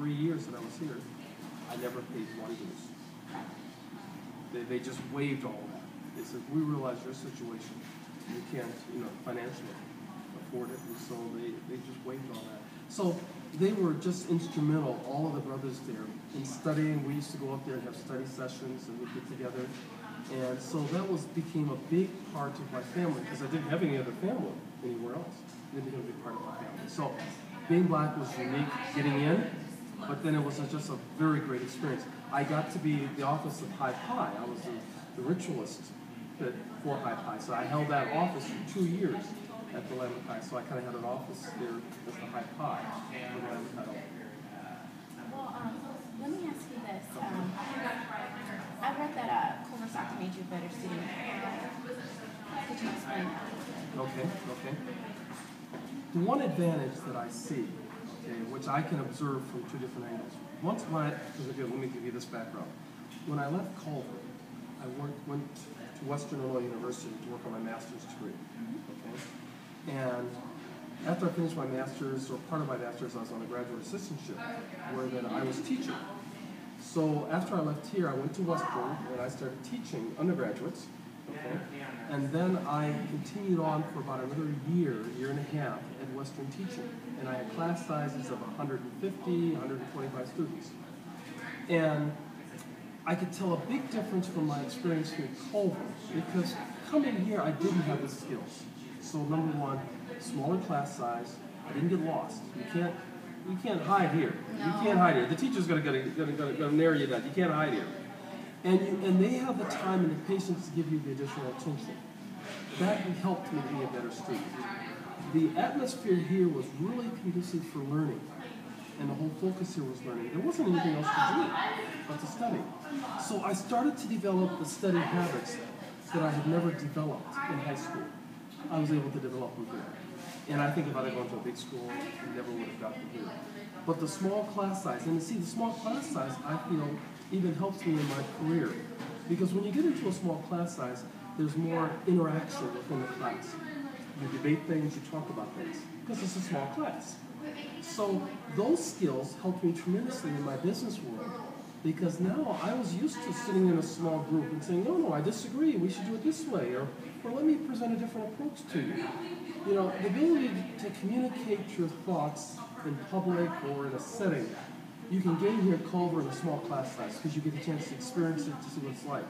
3 years that I was here, I never paid one dues. They just waived all that. They said, we realize your situation. You can't, financially afford it, and so they just waived all that. So they were just instrumental, all of the brothers there, in studying. We used to go up there and have study sessions, and we'd get together. And so that became a big part of my family, because I didn't have any other family anywhere else. It became a big part of my family. So being black was unique getting in, but then it was just a very great experience. I got to be the office of High Pi. I was the ritualist for High Pi. So I held that office for 2 years at the Alumni Pi. So I kind of had an office there as the High Pi. Well, let me ask you this. I read that Culver Soccer made you a better student. Could you explain that? Okay. The one advantage that I see, which I can observe from two different angles. Let me give you this background. When I left Culver, I went to Western Illinois University to work on my master's degree. Okay? And after I finished my master's, or part of my master's, I was on a graduate assistantship, where then I was teaching. So after I left here, I went to Western, and I started teaching undergraduates. Okay? And then I continued on for about another year and a half at Western teaching. And I had class sizes of 150, 125 students. And I could tell a big difference from my experience here at Culver, because coming here, I didn't have the skills. So number one, smaller class size. I didn't get lost. You can't hide here. No. You can't hide here. The teacher's gonna narrow you down. You can't hide here. And they have the time and the patience to give you the additional attention. That helped me be a better student. The atmosphere here was really conducive for learning, and the whole focus here was learning. There wasn't anything else to do but to study. So I started to develop the study habits that I had never developed in high school. I was able to develop them here. And I think if I had gone to a big school, I never would have gotten here. But the small class size, and the small class size, I feel, even helps me in my career. Because when you get into a small class size, there's more interaction within the class. You debate things, you talk about things, because it's a small class. So those skills helped me tremendously in my business world, because now I was used to sitting in a small group and saying, no, I disagree, we should do it this way, or let me present a different approach to you. The ability to communicate your thoughts in public or in a setting, you can gain here at Culver in a small class size, because you get a chance to experience it, to see what it's like.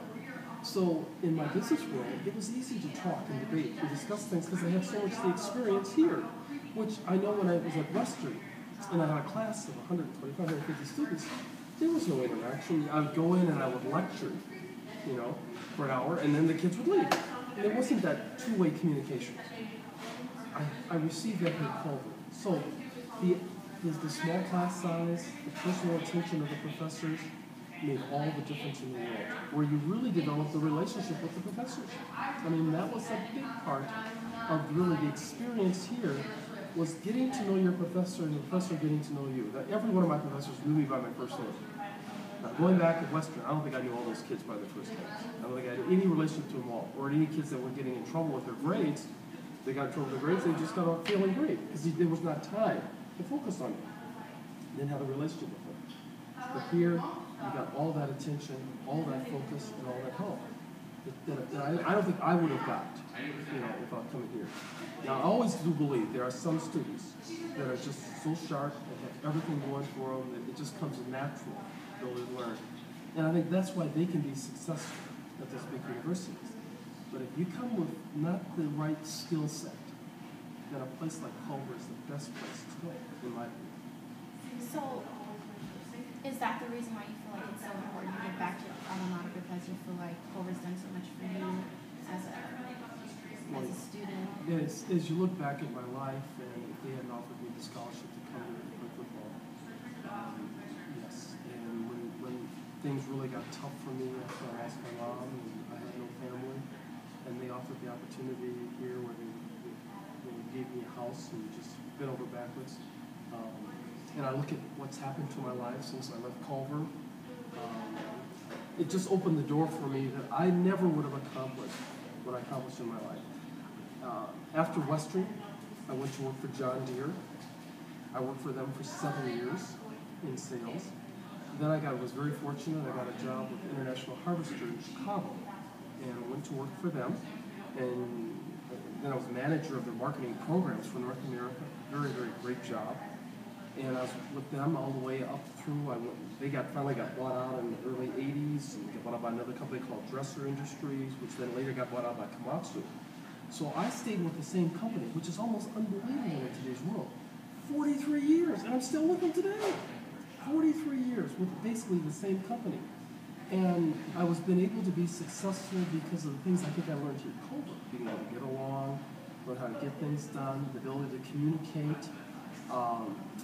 So in my business world, it was easy to talk and debate and discuss things, because I had so much the experience here, which I know when I was at Western, and I had a class of 125, 150 students, there was no interaction. I would go in and I would lecture, for an hour, and then the kids would leave. And there wasn't that two-way communication. I received that here at Culver. So the small class size, the personal attention of the professors made all the difference in the world, where you really developed a relationship with the professors. I mean, that was a big part of really the experience here, was getting to know your professor and the professor getting to know you. Every one of my professors knew me by my first name. Now, going back at Western, I don't think I knew all those kids by their first names. I don't think I had any relationship to them all, or any kids that were getting in trouble with their grades. They got in trouble with their grades, they just got off feeling great, because there was not time to focus on it. Didn't have a relationship with them. But here, you got all that attention, all that focus, and all that help that I don't think I would have got, without coming here. Now, I always do believe there are some students that are just so sharp and have everything going for them that it just comes natural to learn. And I think that's why they can be successful at those big universities. But if you come with not the right skill set, then a place like Culver is the best place to go, in my opinion. So, is that the reason why you feel like it's so important to get back to alma mater, because you feel like Culver's done so much for you as a student? Yes, as you look back at my life, and if they hadn't offered me the scholarship to come here to play football, yes. And when things really got tough for me after I lost my mom and I had no family, and they offered the opportunity here where they gave me a house and just bent over backwards. And I look at what's happened to my life since I left Culver. It just opened the door for me that I never would have accomplished what I accomplished in my life. After Western, I went to work for John Deere. I worked for them for 7 years in sales. Then was very fortunate. I got a job with International Harvester in Chicago, and I went to work for them. And then I was manager of their marketing programs for North America. Very, very great job. And I was with them all the way up through. They finally got bought out in the early '80s. And got bought out by another company called Dresser Industries, which then later got bought out by Komatsu. So I stayed with the same company, which is almost unbelievable in today's world. 43 years, and I'm still with them today. 43 years with basically the same company. And I was been able to be successful because of the things I think I learned here at Culver. Being able to get along, learn how to get things done, the ability to communicate.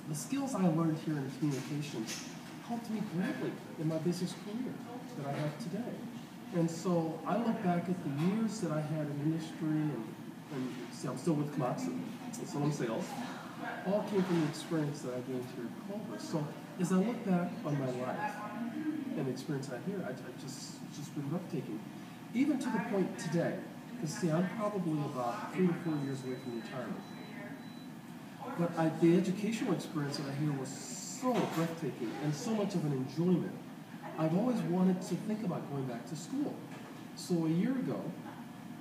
The skills I learned here in communication helped me greatly in my business career that I have today. And so I look back at the years that I had in industry and see, I'm still with Komatsu, and still in sales. All came from the experience that I gained here at Culver. So as I look back on my life and the experience I had here, it's just been breathtaking. Even to the point today, because see, I'm probably about 3 to 4 years away from retirement. But the educational experience that I had was so breathtaking and so much of an enjoyment. I've always wanted to think about going back to school. So a year ago,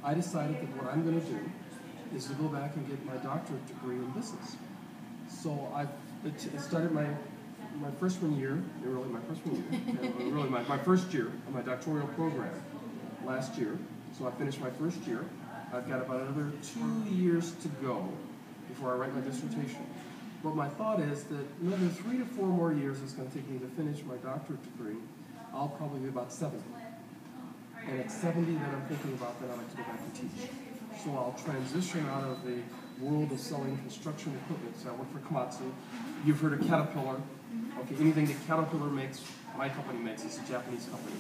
I decided that what I'm going to do is to go back and get my doctorate degree in business. So I started my freshman year, really my freshman year, really my first year of my doctoral program last year. So I finished my first year. I've got about another 2 years to go before I write my dissertation. But my thought is that another 3 to 4 more years is going to take me to finish my doctorate degree. I'll probably be about 70. And at 70, then I'm thinking about that I'd like to go back and teach. So I'll transition out of the world of selling construction equipment. So I work for Komatsu. You've heard of Caterpillar. Okay, anything that Caterpillar makes, my company makes. It's a Japanese company.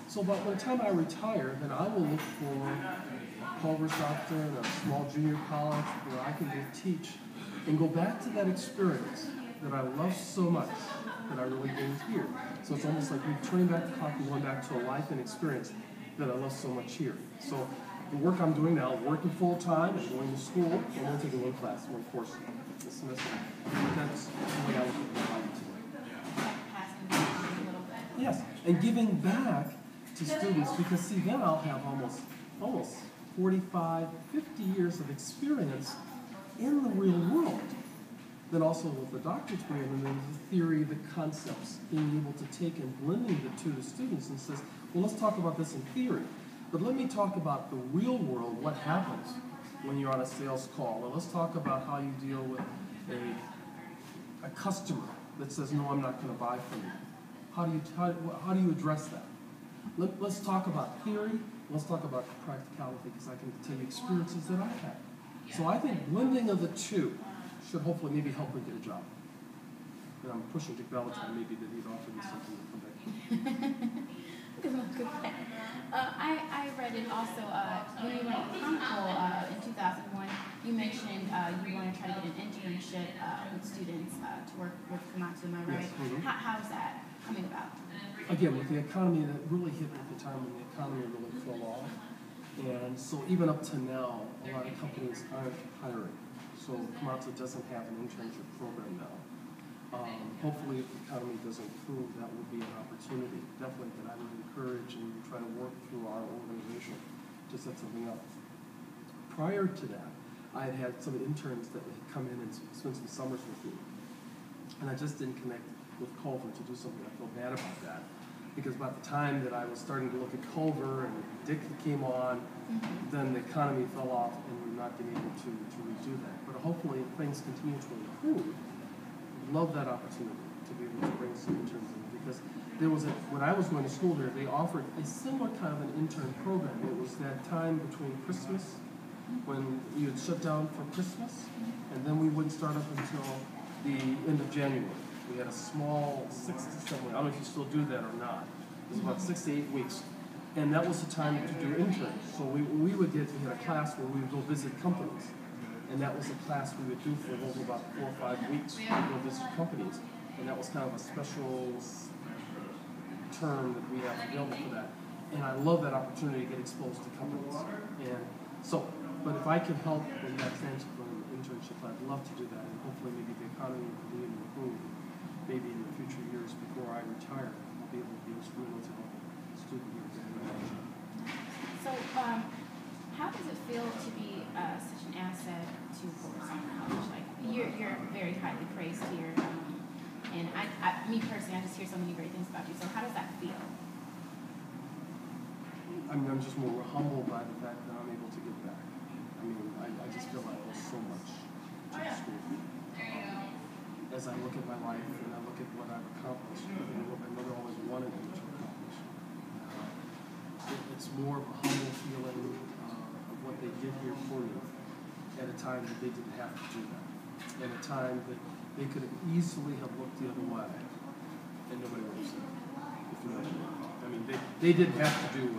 So by the time I retire, then I will look for a Culver's doctorate, a small junior college where I can go teach and go back to that experience that I love so much that I really gained here. So it's almost like me turning back the clock and going back to a life and experience that I love so much here. So the work I'm doing now, working full time and going to school, I'm only taking one class, one course this semester. That's the way I look at my life today. Passing the baton a little bit. Yes, and giving back to students, because see, then I'll have almost 45, 50 years of experience in the real world. Then also with the doctorate degree, and then the theory, the concepts, being able to take and blending the two to students and says, well, let's talk about this in theory, but let me talk about the real world, what happens when you're on a sales call, or let's talk about how you deal with a customer that says, no, I'm not going to buy from you. How do you address that? Let's talk about theory, let's talk about practicality, because I can tell you experiences that I've had. So I think blending of the two should hopefully maybe help me get a job. And I'm pushing Dick Valentine maybe that he'd offer me something to come back. I read it also, when you went to Chronicle in 2001, you mentioned you want to try to get an internship with students to work with Komatsu, am I right? Yes. Mm-hmm. How's that coming about? Again, with the economy, that really hit at the time when the economy really fell off. And so even up to now, a lot of companies aren't hiring. So Komatsu doesn't have an internship program now. Hopefully, if the economy does improve, that would be an opportunity, definitely, that I would encourage and try to work through our organization to set something up. Prior to that, I had had some interns that would come in and spend some summers with me. And I just didn't connect with Culver to do something. I felt bad about that. Because by the time that I was starting to look at Culver and Dick came on, then the economy fell off and we've not been able to redo that. But hopefully, if things continue to improve, love that opportunity to be able to bring some interns in, because there was when I was going to school there, they offered a similar kind of an intern program. It was that time between Christmas, when you would shut down for Christmas, and then we wouldn't start up until the end of January. We had a small 6 to 7 weeks. I don't know if you still do that or not. It was about 6 to 8 weeks, and that was the time to do interns. So we had a class where we would go visit companies. And that was a class we would do for over about 4 or 5 weeks. We would go visit companies. And that was kind of a special term that we have available for that. And I love that opportunity to get exposed to companies. And so, but if I can help with that transfer and internship, I'd love to do that. And hopefully maybe the economy will continue to improve maybe in the future years before I retire. retire, I'll be able to be a student until student year graduation. So, how does it feel to be such an asset to Fullerton College? Like, you're very highly praised here, and me personally, I just hear so many great things about you. So, how does that feel? I mean, I'm just more humbled by the fact that I'm able to give back. I mean, I just feel like there's so much to the school. As I look at my life and I look at what I've accomplished and what my mother always wanted me to accomplish, it's more of a humble feeling of what they did here for me at a time that they didn't have to do that. At a time that they could have easily have looked the other way and nobody would have seen it. If you know what I mean. I mean, they didn't have to do